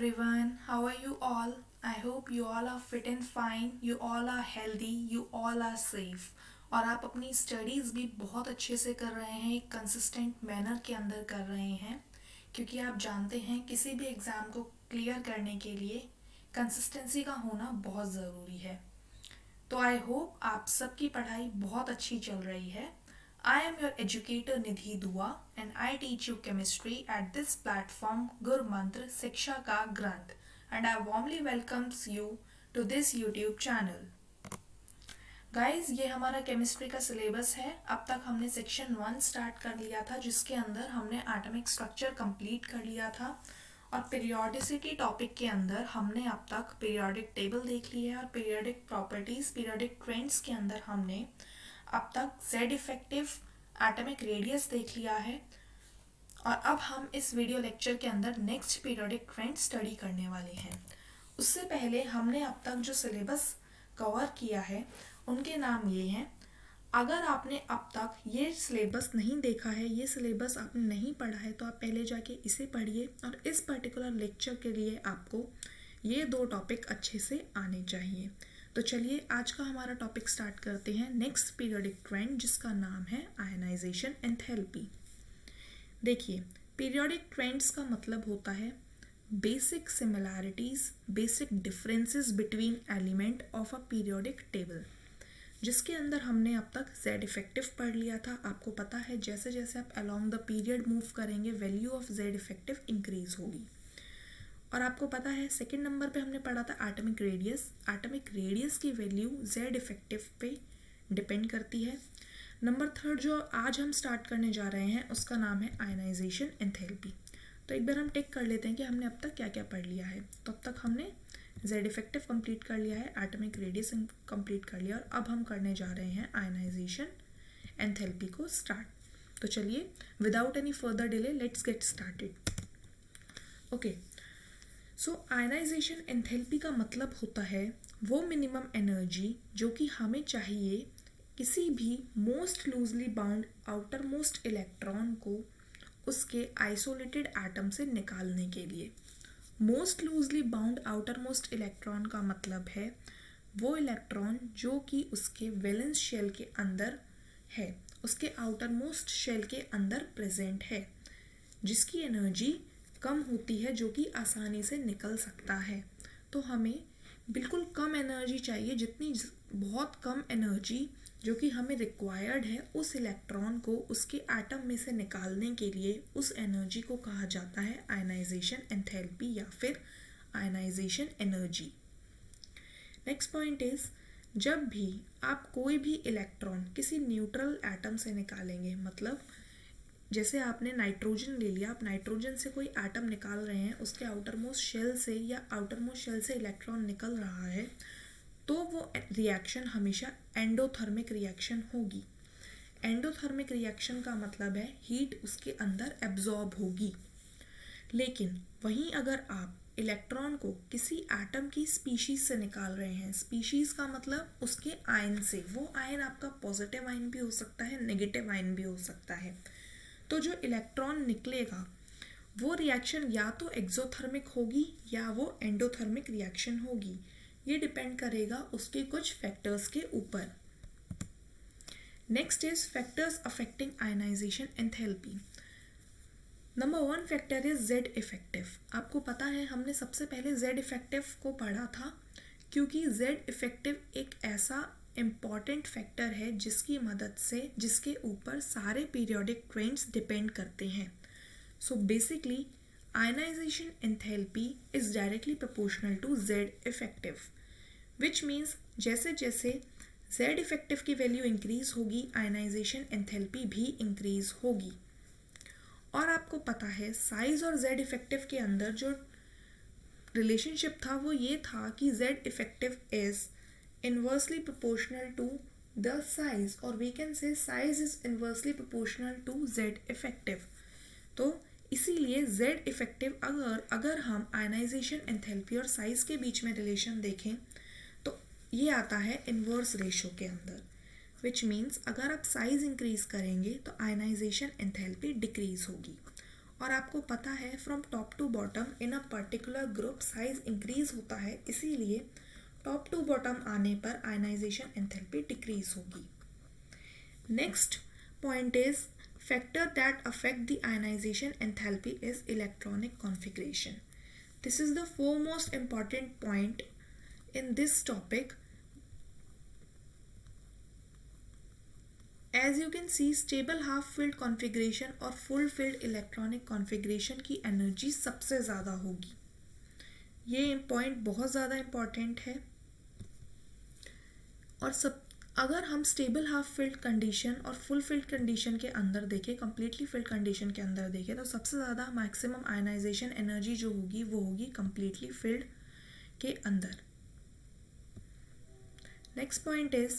everyone, how are you all? I hope you all are fit and fine, you all are healthy, you all are safe और आप अपनी studies भी बहुत अच्छे से कर रहे हैं, एक कंसिस्टेंट मैनर के अंदर कर रहे हैं क्योंकि आप जानते हैं किसी भी एग्ज़ाम को क्लियर करने के लिए कंसिस्टेंसी का होना बहुत ज़रूरी है। तो आई होप आप सबकी पढ़ाई बहुत अच्छी चल रही है। I am your educator Nidhi Dua and I teach you chemistry at this platform Gur Mantra Shiksha Ka Granth and I warmly welcomes you to this YouTube channel. Guys ये हमारा केमिस्ट्री का सिलेबस है। अब तक हमने section 1 start कर लिया था जिसके अंदर हमने एटॉमिक स्ट्रक्चर कंप्लीट कर लिया था और पीरियोडिसिटी टॉपिक के अंदर हमने अब तक पीरियोडिक टेबल देख ली है और पीरियोडिक प्रॉपर्टीज पीरियोडिक ट्रेंड्स के अंदर हमने अब तक जेड इफेक्टिव एटॉमिक रेडियस देख लिया है और अब हम इस वीडियो लेक्चर के अंदर नेक्स्ट पीरियोडिक ट्रेंड स्टडी करने वाले हैं। उससे पहले हमने अब तक जो सिलेबस कवर किया है उनके नाम ये हैं। अगर आपने अब तक ये सिलेबस नहीं देखा है, ये सिलेबस आपने नहीं पढ़ा है, तो आप पहले जाके इसे पढ़िए और इस पर्टिकुलर लेक्चर के लिए आपको ये 2 टॉपिक अच्छे से आने चाहिए। तो चलिए आज का हमारा टॉपिक स्टार्ट करते हैं, नेक्स्ट पीरियोडिक ट्रेंड जिसका नाम है आयनाइजेशन एंथैल्पी। देखिए, पीरियोडिक ट्रेंड्स का मतलब होता है basic similarities, basic differences between element of a periodic table, जिसके अंदर हमने अब तक जेड इफेक्टिव पढ़ लिया था। आपको पता है जैसे जैसे आप अलोंग द पीरियड मूव करेंगे value of Z effective increase होगी। और आपको पता है सेकंड नंबर पे हमने पढ़ा था एटॉमिक रेडियस। एटॉमिक रेडियस की वैल्यू जेड इफेक्टिव पे डिपेंड करती है। नंबर 3 जो आज हम स्टार्ट करने जा रहे हैं उसका नाम है आयनाइजेशन एंथैल्पी। तो एक बार हम टिक कर लेते हैं कि हमने अब तक क्या क्या पढ़ लिया है। तो अब तक हमने जेड इफेक्टिव कंप्लीट कर लिया है, एटॉमिक रेडियस कंप्लीट कर लिया और अब हम करने जा रहे हैं आयनाइजेशन एंथैल्पी को स्टार्ट। तो चलिए without any further delay let's get started. Okay, so ionisation enthalpy का मतलब होता है वो मिनिमम एनर्जी जो कि हमें चाहिए किसी भी most loosely bound outer most electron को उसके आइसोलेटेड एटम से निकालने के लिए। Most loosely bound outer most electron का मतलब है वो इलेक्ट्रॉन जो कि उसके वैलेंस शेल के अंदर है, उसके आउटर मोस्ट शेल के अंदर प्रेजेंट है, जिसकी एनर्जी कम होती है, जो कि आसानी से निकल सकता है। तो हमें बिल्कुल कम एनर्जी चाहिए, जितनी बहुत कम एनर्जी जो कि हमें रिक्वायर्ड है उस इलेक्ट्रॉन को उसके एटम में से निकालने के लिए, उस एनर्जी को कहा जाता है आयनाइजेशन एंथैल्पी या फिर ionisation energy. Next point is, जब भी आप कोई भी इलेक्ट्रॉन किसी न्यूट्रल एटम से निकालेंगे, मतलब जैसे आपने नाइट्रोजन ले लिया, आप नाइट्रोजन से कोई एटम निकाल रहे हैं, उसके आउटर मोस्ट शेल से या आउटर मोस्ट शेल से इलेक्ट्रॉन निकल रहा है, तो वो रिएक्शन हमेशा एंडोथर्मिक रिएक्शन होगी। एंडोथर्मिक रिएक्शन का मतलब है हीट उसके अंदर एब्जॉर्ब होगी। लेकिन वहीं अगर आप इलेक्ट्रॉन को किसी एटम की स्पीशीज से निकाल रहे हैं, स्पीशीज का मतलब उसके आयन से, वो आयन आपका पॉजिटिव आयन भी हो सकता है, नेगेटिव आयन भी हो सकता है, तो जो इलेक्ट्रॉन निकलेगा वो रिएक्शन या तो एक्सोथर्मिक होगी या वो एंडोथर्मिक रिएक्शन होगी। ये डिपेंड करेगा उसके कुछ फैक्टर्स के ऊपर। Next is factors affecting ionisation enthalpy. Number 1 factor is Z effective. आपको पता है हमने सबसे पहले जेड इफेक्टिव को पढ़ा था क्योंकि जेड इफेक्टिव एक ऐसा इम्पॉर्टेंट फैक्टर है जिसकी मदद से, जिसके ऊपर सारे पीरियोडिक ट्रेंड्स डिपेंड करते हैं। So basically ionization enthalpy is directly proportional to Z effective, which means जैसे जैसे Z effective की वैल्यू इंक्रीज होगी ionization enthalpy भी इंक्रीज होगी। और आपको पता है साइज और Z effective के अंदर जो रिलेशनशिप था वो ये था कि Z effective is inversely proportional to the size, or we can say size is inversely proportional to Z effective। तो इसीलिए Z इफेक्टिव अगर हम आयनाइजेशन एंथैल्पी और साइज के बीच में रिलेशन देखें तो ये आता है इन्वर्स रेशो के अंदर, विच मीन्स अगर आप साइज इंक्रीज करेंगे तो आयनाइजेशन एंथैल्पी डिक्रीज होगी। और आपको पता है from top to bottom in a particular group size increase होता है, इसीलिए टॉप टू बॉटम आने पर आयनाइजेशन एंथैल्पी डिक्रीज होगी. Next point is factor that affect the ionization enthalpy is electronic configuration. This is the foremost important point in this topic. As you can see, stable half filled configuration और full filled electronic configuration की energy सबसे ज़्यादा होगी. ये point बहुत ज़्यादा important है. और अगर हम स्टेबल हाफ फिल्ड कंडीशन और फुल फिल्ड कंडीशन के अंदर देखें, कम्प्लीटली फिल्ड कंडीशन के अंदर देखें, तो सबसे ज़्यादा मैक्सिमम आयनाइजेशन एनर्जी जो होगी वो होगी कम्प्लीटली फिल्ड के अंदर. नेक्स्ट पॉइंट इज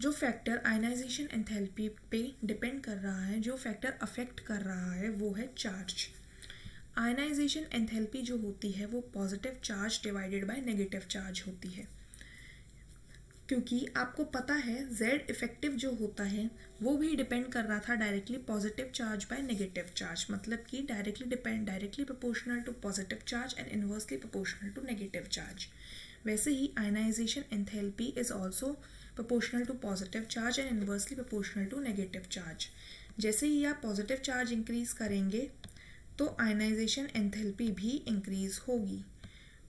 जो फैक्टर आयनाइजेशन एंथैल्पी पे डिपेंड कर रहा है, जो फैक्टर अफेक्ट कर रहा है वो है चार्ज. आयनाइजेशन एंथैल्पी जो होती है वो positive charge divided by negative charge होती है, क्योंकि आपको पता है Z इफेक्टिव जो होता है वो भी डिपेंड कर रहा था directly positive charge by negative charge, मतलब कि directly proportional to positive charge and inversely proportional to negative charge. वैसे ही ionisation enthalpy is also proportional to positive charge and inversely proportional to negative charge. जैसे ही आप positive charge increase करेंगे तो ionisation enthalpy भी इंक्रीज होगी,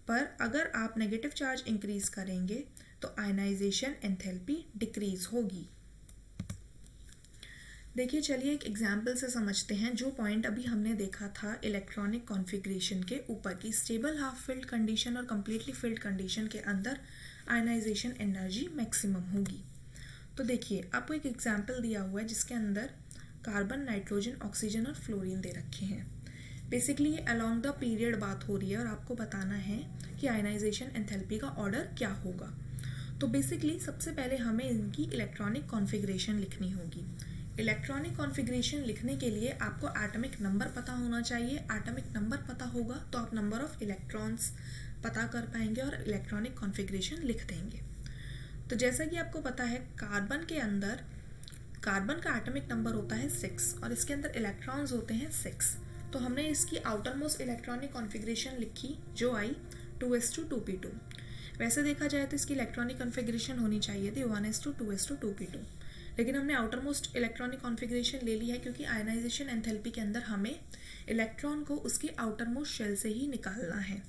पर अगर आप नेगेटिव चार्ज इंक्रीज करेंगे तो आयनाइजेशन एंथैल्पी डिक्रीज होगी. देखिए, चलिए एक एग्जाम्पल से समझते हैं. जो पॉइंट अभी हमने देखा था इलेक्ट्रॉनिक कॉन्फ़िगरेशन के ऊपर की स्टेबल हाफ फिल्ड कंडीशन और कम्प्लीटली फिल्ड कंडीशन के अंदर आयनाइजेशन एनर्जी मैक्सिमम होगी. तो देखिए, आपको एक एग्जाम्पल दिया हुआ है जिसके अंदर कार्बन, नाइट्रोजन, ऑक्सीजन और फ्लोरीन दे रखे हैं. बेसिकली ये अलॉन्ग द पीरियड बात हो रही है और आपको बताना है कि आयनाइजेशन एंथैल्पी का ऑर्डर क्या होगा. तो बेसिकली सबसे पहले हमें इनकी इलेक्ट्रॉनिक कॉन्फ़िगरेशन लिखनी होगी. इलेक्ट्रॉनिक कॉन्फ़िगरेशन लिखने के लिए आपको एटॉमिक नंबर पता होना चाहिए. एटॉमिक नंबर पता होगा तो आप नंबर ऑफ इलेक्ट्रॉन्स पता कर पाएंगे और इलेक्ट्रॉनिक कॉन्फ़िगरेशन लिख देंगे. तो जैसा कि आपको पता है कार्बन के अंदर कार्बन का एटॉमिक नंबर होता है 6 और इसके अंदर इलेक्ट्रॉन्स होते हैं 6. तो हमने इसकी आउटर मोस्ट इलेक्ट्रॉनिक कॉन्फ़िगरेशन लिखी जो आई 2s2 2p2. वैसे देखा जाए तो इसकी इलेक्ट्रॉनिक कॉन्फ़िगरेशन होनी चाहिए थी 1s2 2s2 2p2, लेकिन हमने आउटर मोस्ट इलेक्ट्रॉनिक कॉन्फ़िगरेशन ले ली है क्योंकि आयनाइजेशन एंथैल्पी के अंदर हमें इलेक्ट्रॉन को उसके आउटर मोस्ट शेल से ही निकालना है.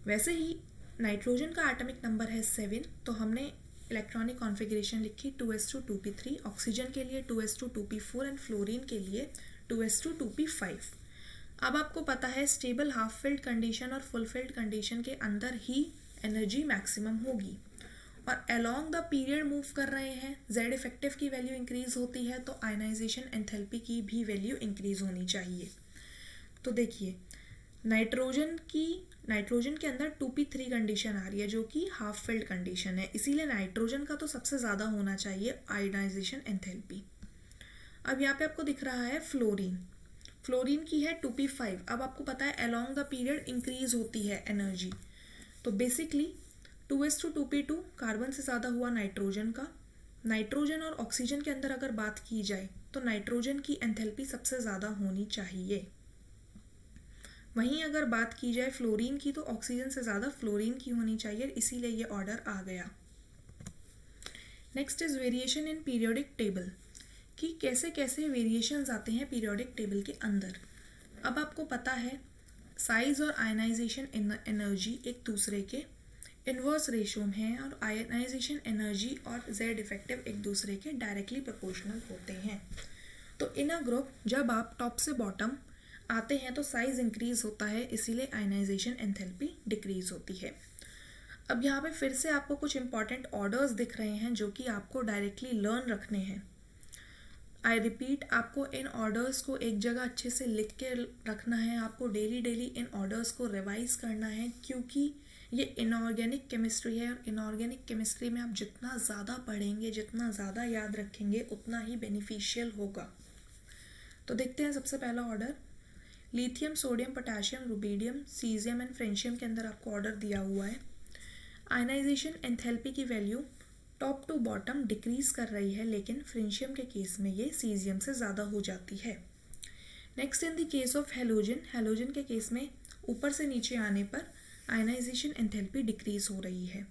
वैसे ही नाइट्रोजन का एटॉमिक नंबर है 7, तो हमने इलेक्ट्रॉनिक कॉन्फ़िगरेशन लिखी 2s2 2p3. ऑक्सीजन के लिए 2s2 2p4 एंड फ्लोरीन के लिए 2s2 2p5. अब आपको पता है स्टेबल हाफ फिल्ड कंडीशन और फुल फिल्ड कंडीशन के अंदर ही एनर्जी मैक्सिमम होगी और अलोंग द पीरियड मूव कर रहे हैं. Z इफेक्टिव की वैल्यू इंक्रीज होती है तो आयनाइजेशन एंथैल्पी की भी वैल्यू इंक्रीज होनी चाहिए. तो देखिए, नाइट्रोजन के अंदर 2p3 कंडीशन आ रही है जो कि हाफ फिल्ड कंडीशन है, इसीलिए नाइट्रोजन का तो सबसे ज़्यादा होना चाहिए आयनाइजेशन एंथैल्पी. अब यहाँ पे आपको दिख रहा है फ्लोरीन की है 2p5. अब आपको पता है अलोंग द पीरियड इंक्रीज होती है एनर्जी. तो बेसिकली 2s2 2p2 कार्बन से ज़्यादा हुआ नाइट्रोजन का. नाइट्रोजन और ऑक्सीजन के अंदर अगर बात की जाए तो नाइट्रोजन की एंथैल्पी सबसे ज़्यादा होनी चाहिए. वहीं अगर बात की जाए फ्लोरीन की तो ऑक्सीजन से ज़्यादा फ्लोरीन की होनी चाहिए, इसीलिए ये ऑर्डर आ गया. Next is variation in periodic table, कि कैसे कैसे वेरिएशंस आते हैं पीरियोडिक टेबल के अंदर. अब आपको पता है साइज और आयनाइजेशन एनर्जी एक दूसरे के इन्वर्स रेशो में है और आयनाइजेशन एनर्जी और Z इफेक्टिव एक दूसरे के डायरेक्टली प्रोपोर्शनल होते हैं. तो इन अ ग्रुप जब आप टॉप से बॉटम आते हैं तो साइज इंक्रीज होता है, इसीलिए आयनाइजेशन एंथैल्पी डिक्रीज होती है. अब यहाँ पे फिर से आपको कुछ इंपॉर्टेंट ऑर्डर्स दिख रहे हैं जो कि आपको डायरेक्टली लर्न रखने हैं. आई रिपीट, आपको इन ऑर्डर्स को एक जगह अच्छे से लिख के रखना है. आपको डेली इन ऑर्डर्स को रिवाइज करना है क्योंकि ये इनऑर्गेनिक केमिस्ट्री है और इनऑर्गेनिक केमिस्ट्री में आप जितना ज़्यादा पढ़ेंगे, जितना ज़्यादा याद रखेंगे, उतना ही बेनिफिशियल होगा. तो देखते हैं सबसे पहला order. Lithium, sodium, potassium, rubidium, caesium and francium के अंदर आपको ऑर्डर दिया हुआ है. आयनाइजेशन एंथैल्पी की value top to bottom decrease कर रही है, लेकिन फ्रेंशियम के केस में ये सीजियम से ज़्यादा हो जाती है. Next in the case of halogen, halogen के केस में ऊपर से नीचे आने पर आयनाइजेशन एंथैल्पी डिक्रीज हो रही है।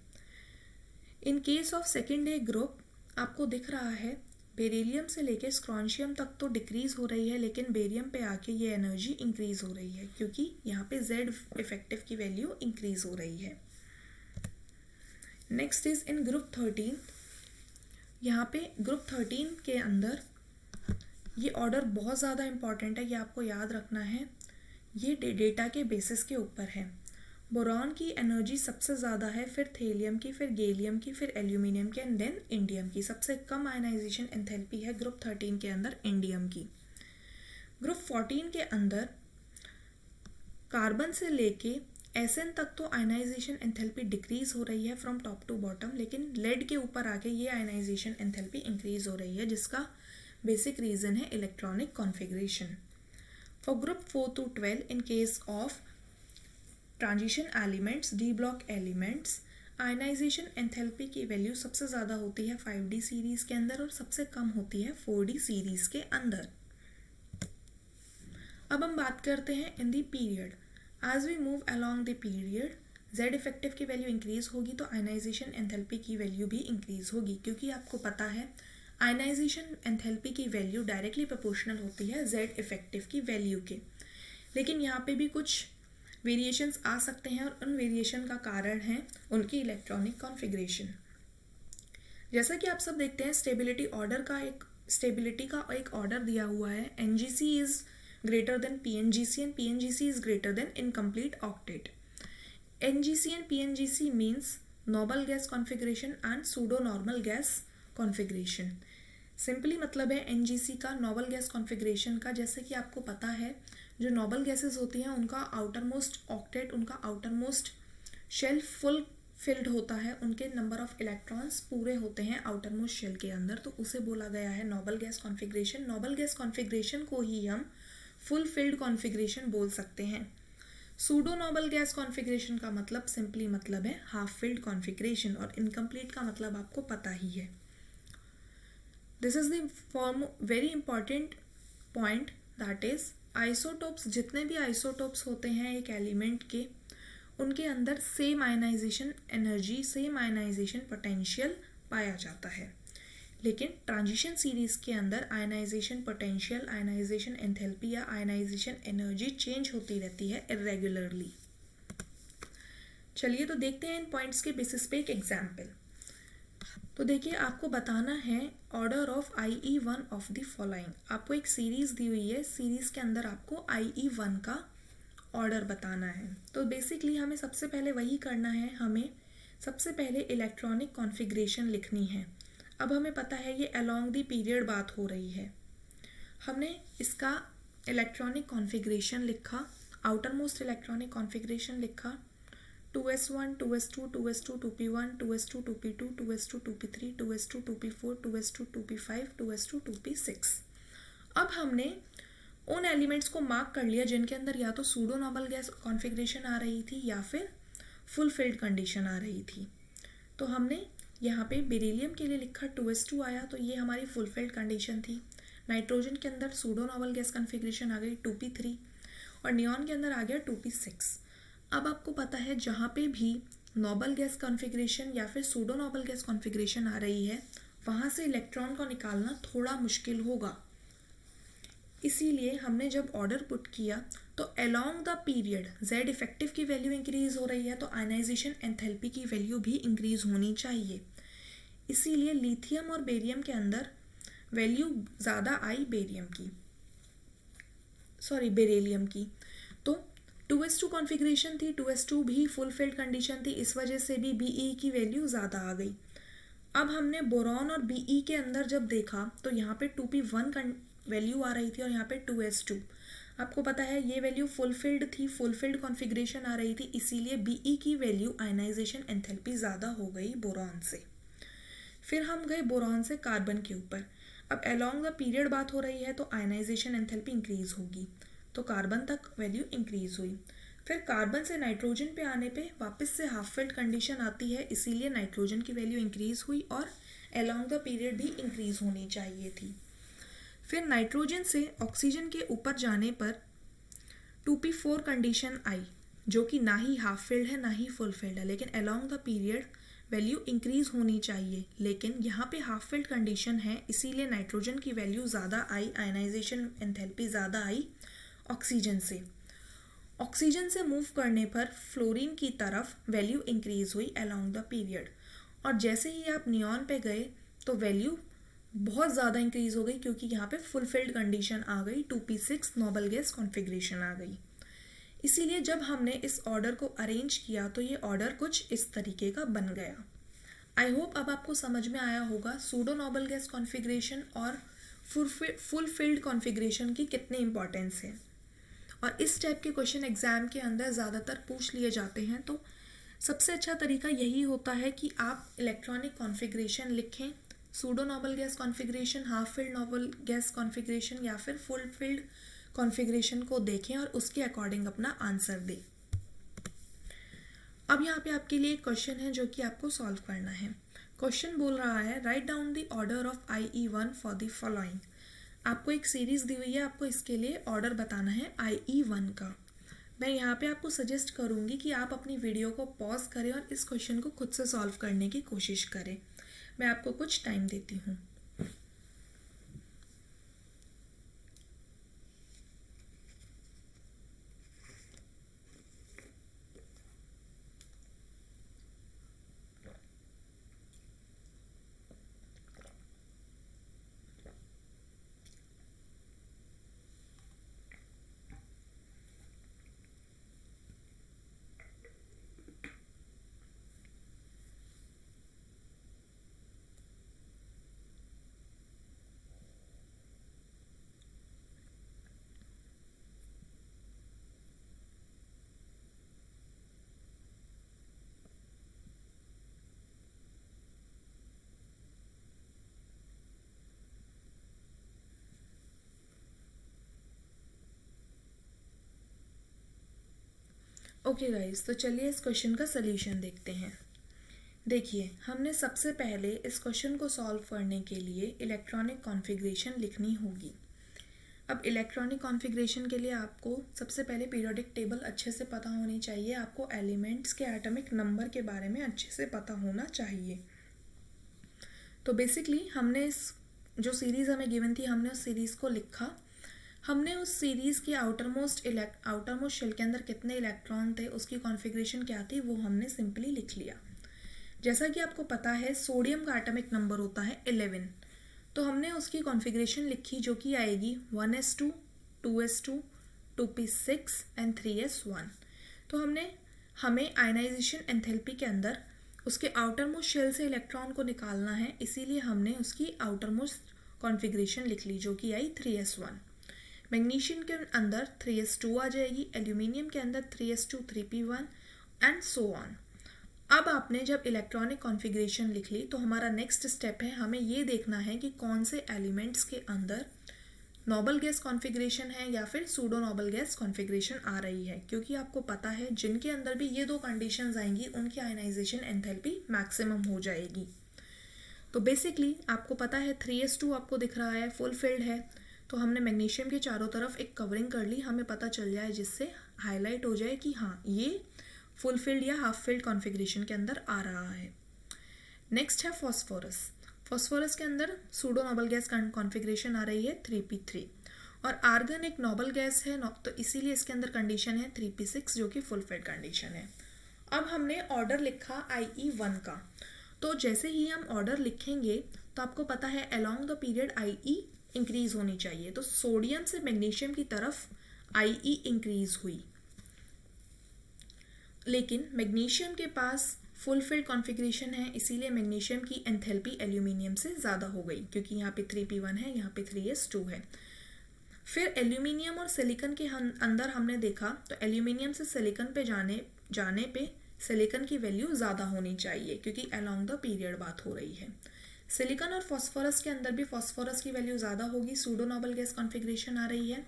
इन case of second A group आपको दिख रहा है बेरिलियम से लेके स्क्रॉन्शियम तक तो डिक्रीज हो रही है, लेकिन बेरियम पे आके ये एनर्जी इंक्रीज हो रही है क्योंकि यहाँ पे जेड इफेक्टिव की वैल्यू इंक्रीज हो रही है। Next is in group 13। यहाँ पे ग्रुप 13 के अंदर ये ऑर्डर बहुत ज़्यादा इंपॉर्टेंट है, ये आपको याद रखना है। ये डेटा के बेसिस के ऊपर है। बोरॉन की एनर्जी सबसे ज़्यादा है, फिर थेलियम की, फिर गैलियम की, फिर एल्यूमिनियम की एंड देन इंडियम की। सबसे कम आयनाइजेशन एंथैल्पी है ग्रुप 13 के अंदर इंडियम की। ग्रुप 14 के अंदर कार्बन से लेके एसएन तक तो आयनाइजेशन एंथैल्पी डिक्रीज हो रही है फ्रॉम टॉप टू बॉटम, लेकिन लेड के ऊपर आके ये आयनाइजेशन एंथैल्पी इंक्रीज हो रही है, जिसका बेसिक रीज़न है electronic configuration. For group 4 to 12 in case of transition elements, D block elements, ionisation enthalpy की वैल्यू सबसे ज़्यादा होती है 5D सीरीज़ के अंदर और सबसे कम होती है 4D सीरीज़ के अंदर। अब हम बात करते हैं in the period. As we move along the period, Z effective की वैल्यू इंक्रीज होगी तो आयनाइजेशन एंथैल्पी की वैल्यू भी इंक्रीज होगी, क्योंकि आपको पता है आयनाइजेशन एंथैल्पी की वैल्यू डायरेक्टली प्रोपोर्शनल होती है जेड इफेक्टिव की वैल्यू के। लेकिन यहाँ पे भी कुछ वेरिएशंस आ सकते हैं और उन वेरिएशन का कारण है उनकी इलेक्ट्रॉनिक कॉन्फ़िगरेशन। जैसा कि आप सब देखते हैं स्टेबिलिटी का एक ऑर्डर दिया हुआ है, NGC is greater than PNGC and PNGC is greater than incomplete octet. NGC and PNGC means Nobel gas configuration and pseudo normal gas configuration. Simply मतलब है NGC का नोबल गैस कॉन्फ़िगरेशन का, जैसे कि आपको पता है जो नोबल गैसेस होती हैं उनका आउटर मोस्ट ऑक्टेट, उनका outer most shell full filled होता है, उनके नंबर ऑफ इलेक्ट्रॉन्स पूरे होते हैं आउटर मोस्ट शेल के अंदर, तो उसे बोला गया है Nobel gas configuration. Nobel gas configuration को ही हम फुल फिल्ड कॉन्फ़िगरेशन बोल सकते हैं। सूडो नोबल गैस कॉन्फ़िगरेशन का मतलब सिंपली मतलब है हाफ फिल्ड कॉन्फ़िगरेशन, और इनकम्प्लीट का मतलब आपको पता ही है। This is the form very important point, that is isotopes. जितने भी आइसोटोप्स होते हैं एक एलिमेंट के, उनके अंदर same ionisation energy, same ionisation potential पाया जाता है, लेकिन ट्रांजिशन सीरीज के अंदर आयनाइजेशन पोटेंशियल, आयनाइजेशन एंथैल्पी या आयनाइजेशन एनर्जी चेंज होती रहती है इरेगुलरली। चलिए तो देखते हैं इन पॉइंट्स के बेसिस पे एक एग्जाम्पल। तो देखिए आपको बताना है order of IE1 of the following. आपको एक सीरीज़ दी हुई है, सीरीज़ के अंदर आपको IE1 का ऑर्डर बताना है। तो बेसिकली हमें सबसे पहले वही करना है, हमें सबसे पहले इलेक्ट्रॉनिक कॉन्फ़िगरेशन लिखनी है। अब हमें पता है ये अलॉन्ग द पीरियड बात हो रही है। हमने इसका इलेक्ट्रॉनिक कॉन्फ़िगरेशन लिखा, आउटर मोस्ट इलेक्ट्रॉनिक कॉन्फ़िगरेशन लिखा, 2s1, 2s2, 2s2, 2p1, 2s2, 2p2, 2s2, 2p3, 2s2, 2p4, 2s2, 2p5, 2s2, 2p6। अब हमने उन एलिमेंट्स को मार्क कर लिया जिनके अंदर या तो सूडो नोबल गैस कॉन्फ़िगरेशन आ रही थी या फिर फुल फिल्ड कंडीशन आ रही थी। तो हमने यहाँ पे बेरिलियम के लिए लिखा 2s2 आया, तो ये हमारी फुल फिल्ड कंडीशन थी। नाइट्रोजन के अंदर सूडो नोबल गैस कॉन्फ़िगरेशन आ गई 2p3 और नियॉन के अंदर आ गया 2p6। अब आपको पता है जहाँ पे भी नोबल गैस कॉन्फ़िगरेशन या फिर सूडो नोबल गैस कॉन्फ़िगरेशन आ रही है वहाँ से इलेक्ट्रॉन को निकालना थोड़ा मुश्किल होगा। इसीलिए हमने जब ऑर्डर पुट किया तो along the period Z effective की वैल्यू इंक्रीज हो रही है, तो आयनाइजेशन एंथैल्पी की वैल्यू भी इंक्रीज होनी चाहिए। इसीलिए लिथियम और बेरियम के अंदर वैल्यू ज़्यादा आई बेरिलियम की। तो 2s2 कॉन्फ़िगरेशन थी, 2s2 भी फुल फिल्ड कंडीशन थी, इस वजह से भी Be की वैल्यू ज़्यादा आ गई। अब हमने बोरॉन और Be के अंदर जब देखा तो यहाँ पे 2p1 वैल्यू आ रही थी और यहाँ पे 2s2। आपको पता है ये वैल्यू फुल फिल्ड थी, फुल फिल्ड कॉन्फ़िगरेशन आ रही थी, इसीलिए Be की वैल्यू आयनाइजेशन एंथैल्पी ज़्यादा हो गई बोरॉन से। फिर हम गए बोरॉन से कार्बन के ऊपर। अब अलोंग द पीरियड बात हो रही है तो आयनाइजेशन एंथैल्पी इंक्रीज होगी, तो कार्बन तक वैल्यू इंक्रीज हुई। फिर कार्बन से नाइट्रोजन पे आने पे वापस से हाफ फिल्ड कंडीशन आती है, इसीलिए नाइट्रोजन की वैल्यू इंक्रीज हुई और अलोंग द पीरियड भी इंक्रीज होनी चाहिए थी। फिर नाइट्रोजन से ऑक्सीजन के ऊपर जाने पर 2p4 कंडीशन आई, जो कि ना ही हाफ फिल्ड है ना ही फुल फिल्ड है, लेकिन along the period value increase होनी चाहिए, लेकिन यहाँ पे हाफ फिल्ड कंडीशन है, इसीलिए नाइट्रोजन की वैल्यू ज़्यादा आई, आयनाइजेशन एंथैल्पी ज़्यादा आई ऑक्सीजन से। ऑक्सीजन से मूव करने पर फ्लोरीन की तरफ वैल्यू इंक्रीज हुई अलोंग द पीरियड, और जैसे ही आप नियॉन पे गए तो वैल्यू बहुत ज़्यादा इंक्रीज हो गई, क्योंकि यहाँ पे फुलफिल्ड कंडीशन आ गई, 2p6 नोबल गैस कॉन्फ़िगरेशन आ गई। इसीलिए जब हमने इस ऑर्डर को अरेंज किया तो ये ऑर्डर कुछ इस तरीके का बन गया। आई होप अब आपको समझ में आया होगा सूडो नोबल गैस कॉन्फ़िगरेशन और फुलफिल्ड कॉन्फ़िगरेशन की कितनी इंपॉर्टेंस है। और इस टाइप के क्वेश्चन एग्जाम के अंदर ज़्यादातर पूछ लिए जाते हैं, तो सबसे अच्छा तरीका यही होता है कि आप इलेक्ट्रॉनिक कॉन्फ़िगरेशन लिखें, pseudo noble gas configuration, half filled Nobel gas configuration या फिर फुल फिल्ड कॉन्फ़िगरेशन को देखें और उसके अकॉर्डिंग अपना आंसर दें। अब यहाँ पे आपके लिए एक क्वेश्चन है जो कि आपको सॉल्व करना है। क्वेश्चन बोल रहा है write down the order of IE1 for the following. आपको एक सीरीज़ दी हुई है, आपको इसके लिए ऑर्डर बताना है IE1 का। मैं यहाँ पे आपको सजेस्ट करूँगी कि आप अपनी वीडियो को पॉज करें और इस क्वेश्चन को खुद से सॉल्व करने की कोशिश करें। मैं आपको कुछ टाइम देती हूँ। ओके गाइस, तो चलिए इस क्वेश्चन का सल्यूशन देखते हैं। देखिए, हमने सबसे पहले इस क्वेश्चन को सॉल्व करने के लिए इलेक्ट्रॉनिक कॉन्फ़िगरेशन लिखनी होगी। अब इलेक्ट्रॉनिक कॉन्फ़िगरेशन के लिए आपको सबसे पहले पीरियोडिक टेबल अच्छे से पता होनी चाहिए, आपको एलिमेंट्स के एटॉमिक नंबर के बारे में अच्छे से पता होना चाहिए। तो बेसिकली हमने इस जो सीरीज़ हमें गिवन थी, हमने उस सीरीज़ को लिखा। हमने उस सीरीज़ की आउटरमोस्ट शेल के अंदर कितने इलेक्ट्रॉन थे, उसकी कॉन्फ़िगरेशन क्या थी, वो हमने सिंपली लिख लिया। जैसा कि आपको पता है सोडियम का एटॉमिक नंबर होता है 11, तो हमने उसकी कॉन्फ़िगरेशन लिखी जो कि आएगी 1s2, 2s2, 2p6 and 3s1। तो हमें आयनाइजेशन एंथैल्पी के अंदर उसके आउटरमोस्ट शेल से इलेक्ट्रॉन को निकालना है, इसीलिए हमने उसकी आउटरमोस्ट कॉन्फ़िगरेशन लिख ली जो कि आई 3s1। मैग्नीशियम के अंदर 3s2 आ जाएगी, एल्यूमिनियम के अंदर 3s2, 3p1 and so on. अब आपने जब इलेक्ट्रॉनिक कॉन्फ़िगरेशन लिख ली तो हमारा नेक्स्ट स्टेप है, हमें ये देखना है कि कौन से एलिमेंट्स के अंदर नोबल गैस कॉन्फ़िगरेशन है या फिर सूडो नोबल गैस कॉन्फ़िगरेशन आ रही है, क्योंकि आपको पता है जिनके अंदर भी ये दो कंडीशंस आएंगी उनकी आयनाइजेशन एंथैल्पी मैक्सिमम हो जाएगी। तो बेसिकली आपको पता है 3s2 आपको दिख रहा है, फुल फिल्ड है, तो हमने मैग्नीशियम के चारों तरफ एक कवरिंग कर ली, हमें पता चल जाए जिससे हाईलाइट हो जाए कि हाँ ये फुल फिल्ड या हाफ फिल्ड कॉन्फ़िगरेशन के अंदर आ रहा है। नेक्स्ट है फॉस्फोरस। फॉस्फोरस के अंदर सूडो नोबल गैस कॉन्फ़िगरेशन आ रही है 3p3, और आर्गन एक नोबल गैस है, तो इसीलिए इसके अंदर कंडीशन है 3p6 जो कि फुल फिल्ड कंडीशन है। अब हमने ऑर्डर लिखा IE1 का, तो जैसे ही हम ऑर्डर लिखेंगे तो आपको पता है along the period IE increase होनी चाहिए, तो सोडियम से मैग्नीशियम की तरफ IE इंक्रीज हुई, लेकिन मैग्नीशियम के पास फुल फिल्ड कॉन्फ़िगरेशन है, इसीलिए मैग्नीशियम की एंथैल्पी एल्यूमिनियम से ज़्यादा हो गई, क्योंकि यहाँ पे 3p1 है, यहाँ पे 3s2 है। फिर एल्यूमिनियम और सिलिकन के अंदर हमने देखा तो एल्यूमिनियम से सिलिकन पे जाने पे सिलिकन की वैल्यू ज़्यादा होनी चाहिए, क्योंकि अलोंग द पीरियड बात हो रही है। सिलिकन और फॉस्फोरस के अंदर भी फॉस्फोरस की वैल्यू ज़्यादा होगी, सूडो नोबल गैस कॉन्फ़िगरेशन आ रही है।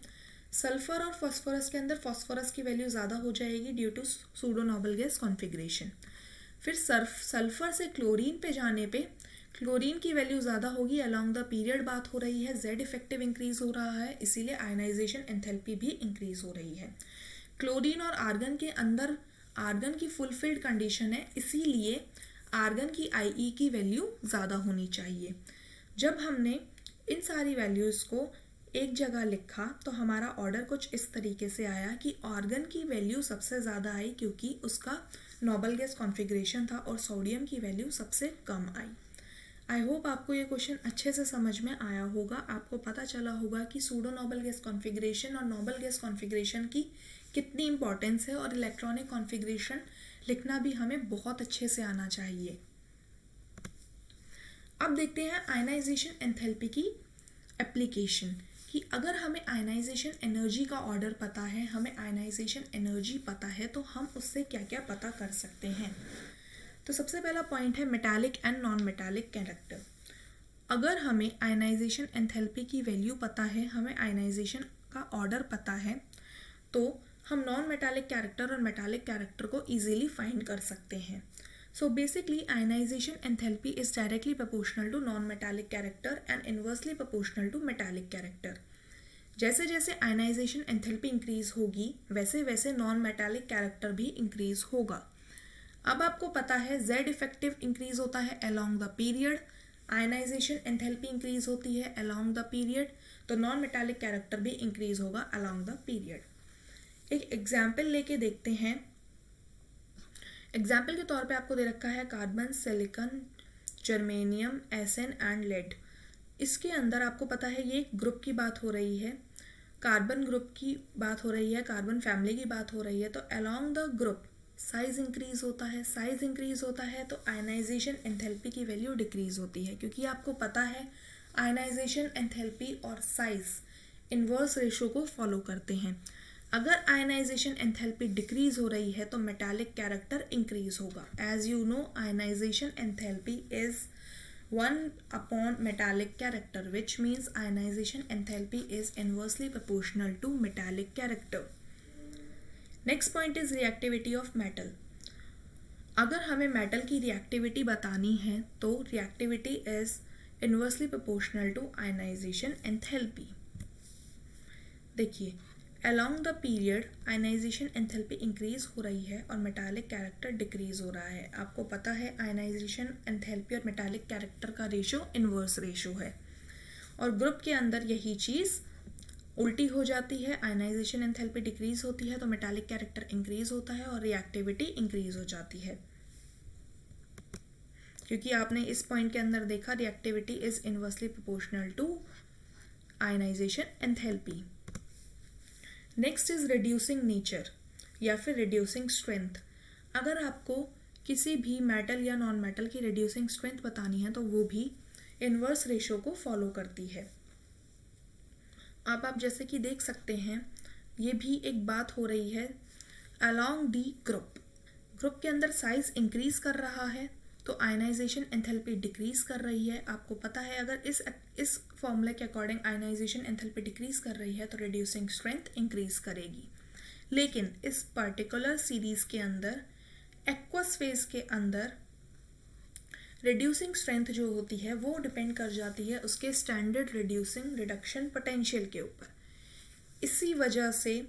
सल्फर और फॉस्फोरस के अंदर फॉस्फोरस की वैल्यू ज़्यादा हो जाएगी due to pseudo noble gas configuration. फिर सल्फर से क्लोरीन पे जाने पे क्लोरीन की वैल्यू ज़्यादा होगी, अलॉन्ग द पीरियड बात हो रही है, जेड इफेक्टिव इंक्रीज हो रहा है, इसीलिए आयनाइजेशन एंथैल्पी भी इंक्रीज हो रही है। क्लोरीन और आर्गन के अंदर आर्गन की फुलफिल्ड कंडीशन है, इसीलिए आर्गन की आईई की वैल्यू ज़्यादा होनी चाहिए। जब हमने इन सारी वैल्यूज़ को एक जगह लिखा तो हमारा ऑर्डर कुछ इस तरीके से आया कि आर्गन की वैल्यू सबसे ज़्यादा आई क्योंकि उसका नोबल गैस कॉन्फ़िगरेशन था और सोडियम की वैल्यू सबसे कम आई। आई होप आपको ये क्वेश्चन अच्छे से समझ में आया होगा, आपको पता चला होगा कि सूडो नोबल गैस कॉन्फ़िगरेशन और नोबल गैस कॉन्फ़िगरेशन की कितनी इंपॉर्टेंस है, और इलेक्ट्रॉनिक कॉन्फ़िगरेशन लिखना भी हमें बहुत अच्छे से आना चाहिए। अब देखते हैं आयनाइजेशन एंथैल्पी की एप्लीकेशन, कि अगर हमें आयनाइजेशन एनर्जी का ऑर्डर पता है, हमें आयनाइजेशन एनर्जी पता है, तो हम उससे क्या क्या पता कर सकते हैं। तो सबसे पहला पॉइंट है metallic and non metallic character. अगर हमें आयनाइजेशन एंथैल्पी की वैल्यू पता है, हमें आयनाइजेशन का ऑर्डर पता है, तो हम नॉन मेटालिक कैरेक्टर और मेटालिक कैरेक्टर को इजीली फाइंड कर सकते हैं। So basically ionization enthalpy is directly proportional to non-metallic character and inversely proportional to metallic character. जैसे जैसे ionization enthalpy increase होगी वैसे वैसे non-metallic character भी increase होगा। अब आपको पता है Z effective increase होता है along the period, ionization enthalpy increase होती है along the period, तो non-metallic character भी increase होगा along the period। एक एग्जाम्पल लेके देखते हैं। एग्जाम्पल के तौर पे आपको दे रखा है carbon, silicon, germanium, SN and lead. इसके अंदर आपको पता है ये ग्रुप की बात हो रही है, कार्बन ग्रुप की बात हो रही है, कार्बन फैमिली की बात हो रही है। तो along the group size increase होता है, साइज इंक्रीज होता है तो आयनाइजेशन एंथैल्पी की वैल्यू डिक्रीज होती है, क्योंकि आपको पता है आयनाइजेशन एंथैल्पी और साइज इन्वर्स रेशो को फॉलो करते हैं। अगर आयनाइजेशन एंथैल्पी डिक्रीज हो रही है तो मेटालिक कैरेक्टर इंक्रीज होगा। As you know ionisation enthalpy is 1 upon metallic character, which means ionization enthalpy is inversely proportional to metallic character. Next point is reactivity of metal. अगर हमें metal की reactivity बतानी है तो reactivity is inversely proportional to ionisation enthalpy. देखिए along the period ionisation enthalpy increase हो रही है और मेटालिक कैरेक्टर डिक्रीज हो रहा है। आपको पता है आयनाइजेशन एंथैल्पी और मेटालिक कैरेक्टर का रेशो इन्वर्स रेशो है, और ग्रुप के अंदर यही चीज़ उल्टी हो जाती है। आयनाइजेशन एंथैल्पी डिक्रीज होती है तो मेटालिक कैरेक्टर इंक्रीज होता है और रिएक्टिविटी इंक्रीज हो जाती है, क्योंकि आपने इस पॉइंट के अंदर देखा reactivity is inversely proportional to ionisation enthalpy. Next is reducing nature या फिर रिड्यूसिंग स्ट्रेंथ। अगर आपको किसी भी मेटल या नॉन मेटल की रिड्यूसिंग स्ट्रेंथ बतानी है तो वो भी इन्वर्स रेशो को फॉलो करती है। अब आप जैसे कि देख सकते हैं ये भी एक बात हो रही है अलोंग दी ग्रुप के अंदर साइज इंक्रीज कर रहा है तो आयनाइजेशन एंथैल्पी डिक्रीज कर रही है। आपको पता है अगर इस फॉर्मूले के अकॉर्डिंग आयनाइजेशन एंथैल्पी डिक्रीज कर रही है तो रिड्यूसिंग स्ट्रेंथ इंक्रीज करेगी। लेकिन इस पर्टिकुलर सीरीज के अंदर एक्वस फेज के अंदर रिड्यूसिंग स्ट्रेंथ जो होती है वो डिपेंड कर जाती है उसके स्टैंडर्ड रिडक्शन पोटेंशियल के ऊपर। इसी वजह से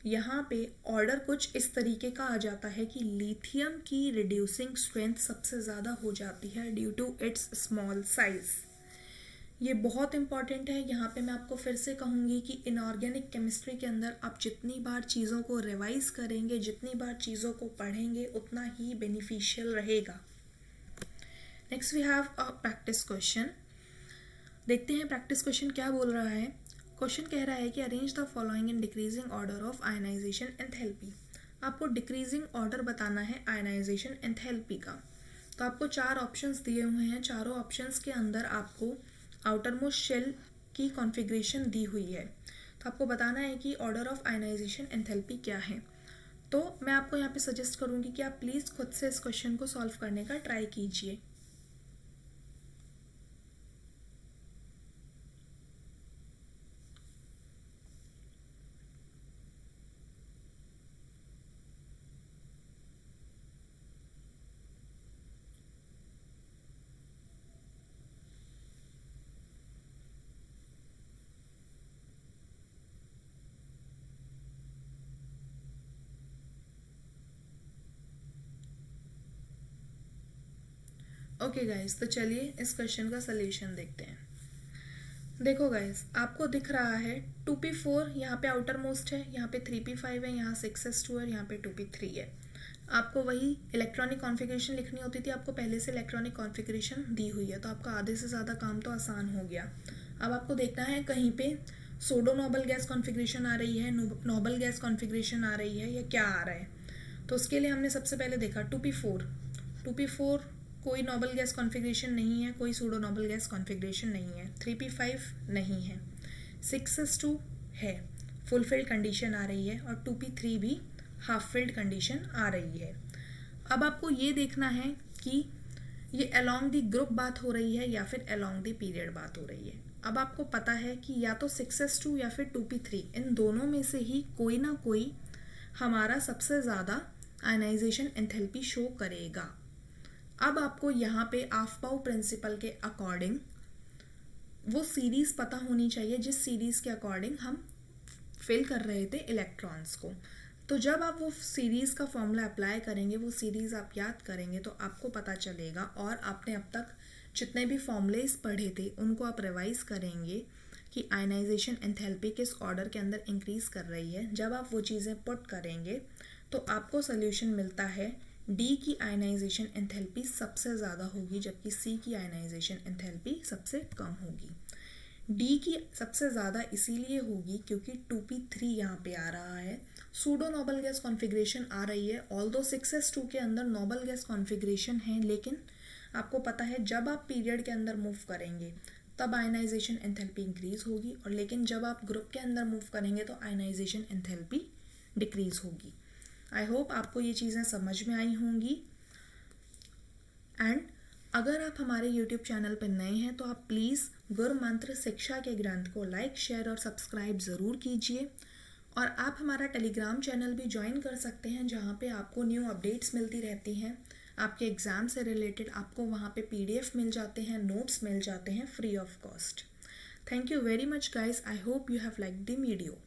यहाँ पे ऑर्डर कुछ इस तरीके का आ जाता है कि लिथियम की रिड्यूसिंग स्ट्रेंथ सबसे ज़्यादा हो जाती है due to its small size. ये बहुत इंपॉर्टेंट है। यहाँ पे मैं आपको फिर से कहूँगी कि इनऑर्गेनिक केमिस्ट्री के अंदर आप जितनी बार चीज़ों को रिवाइज करेंगे, जितनी बार चीज़ों को पढ़ेंगे, उतना ही बेनिफिशियल रहेगा। Next we have a practice question. देखते हैं प्रैक्टिस क्वेश्चन क्या बोल रहा है। क्वेश्चन कह रहा है कि arrange the following in decreasing order of ionization enthalpy. आपको डिक्रीजिंग ऑर्डर बताना है आयनाइजेशन एंथैल्पी का। तो आपको 4 ऑप्शंस दिए हुए हैं। चारों ऑप्शंस के अंदर आपको आउटर मोस्ट शेल की कॉन्फ़िगरेशन दी हुई है। तो आपको बताना है कि ऑर्डर ऑफ आयनाइजेशन एंथैल्पी क्या है। तो मैं आपको यहाँ पे सजेस्ट करूँगी कि आप प्लीज़ खुद से इस क्वेश्चन को सॉल्व करने का ट्राई कीजिए। ओके गाइस, तो चलिए इस क्वेश्चन का सलूशन देखते हैं। देखो गाइस, आपको दिख रहा है 2p4 यहाँ पे आउटर मोस्ट है, यहाँ पे 3p5 है, यहाँ 6s2 है, यहाँ पे 2p3 है। आपको वही इलेक्ट्रॉनिक कॉन्फ़िगरेशन लिखनी होती थी, आपको पहले से इलेक्ट्रॉनिक कॉन्फ़िगरेशन दी हुई है, तो आपका आधे से ज़्यादा काम तो आसान हो गया। अब आपको देखना है कहीं पे सोडो नोबल गैस कॉन्फ़िगरेशन आ रही है, नोबल गैस कॉन्फ़िगरेशन आ रही है, या क्या आ रहा है। तो उसके लिए हमने सबसे पहले देखा 2p4 कोई नोबल गैस कॉन्फ़िगरेशन नहीं है, कोई सूडो नोबल गैस कॉन्फ़िगरेशन नहीं है। 3p5 नहीं है, 6s2 है, फुल फिल्ड कंडीशन आ रही है, और 2p3 भी हाफ फिल्ड कंडीशन आ रही है। अब आपको ये देखना है कि ये अलोंग द ग्रुप बात हो रही है या फिर अलोंग द पीरियड बात हो रही है। अब आपको पता है कि या तो 6s2 या फिर 2p3, इन दोनों में से ही कोई ना कोई हमारा सबसे ज़्यादा आयनाइजेशन एंथैल्पी शो करेगा। अब आपको यहाँ पे आफ्बाउ प्रिंसिपल के अकॉर्डिंग वो सीरीज़ पता होनी चाहिए जिस सीरीज़ के अकॉर्डिंग हम फिल कर रहे थे इलेक्ट्रॉन्स को। तो जब आप वो सीरीज़ का फॉर्मूला अप्लाई करेंगे, वो सीरीज़ आप याद करेंगे, तो आपको पता चलेगा, और आपने अब तक जितने भी फॉर्मूलेस पढ़े थे उनको आप रिवाइज करेंगे कि आयनाइजेशन एंथैल्पी किस ऑर्डर के अंदर इंक्रीज़ कर रही है। जब आप वो चीज़ें पुट करेंगे तो आपको सोल्यूशन मिलता है डी की आयनाइजेशन एंथैल्पी सबसे ज़्यादा होगी, जबकि सी की आयनाइजेशन एंथैल्पी सबसे कम होगी। डी की सबसे ज़्यादा इसीलिए होगी क्योंकि 2p3 यहाँ पे आ रहा है, सूडो नोबल गैस कॉन्फ़िगरेशन आ रही है। ऑल्दो 6s2 के अंदर नोबल गैस कॉन्फ़िगरेशन है, लेकिन आपको पता है जब आप पीरियड के अंदर मूव करेंगे तब आयनाइजेशन एंथैल्पी इंक्रीज होगी, और लेकिन जब आप ग्रुप के अंदर मूव करेंगे तो आयनाइजेशन एंथैल्पी डिक्रीज होगी। आई होप आपको ये चीज़ें समझ में आई होंगी। एंड अगर आप हमारे YouTube चैनल पर नए हैं तो आप प्लीज़ गुरु मंत्र शिक्षा के ग्रंथ को लाइक, शेयर और सब्सक्राइब ज़रूर कीजिए। और आप हमारा टेलीग्राम चैनल भी ज्वाइन कर सकते हैं, जहाँ पे आपको न्यू अपडेट्स मिलती रहती हैं। आपके एग्ज़ाम से रिलेटेड आपको वहाँ पे PDF मिल जाते हैं, नोट्स मिल जाते हैं free of cost. Thank you very much guys, I hope you have like the video.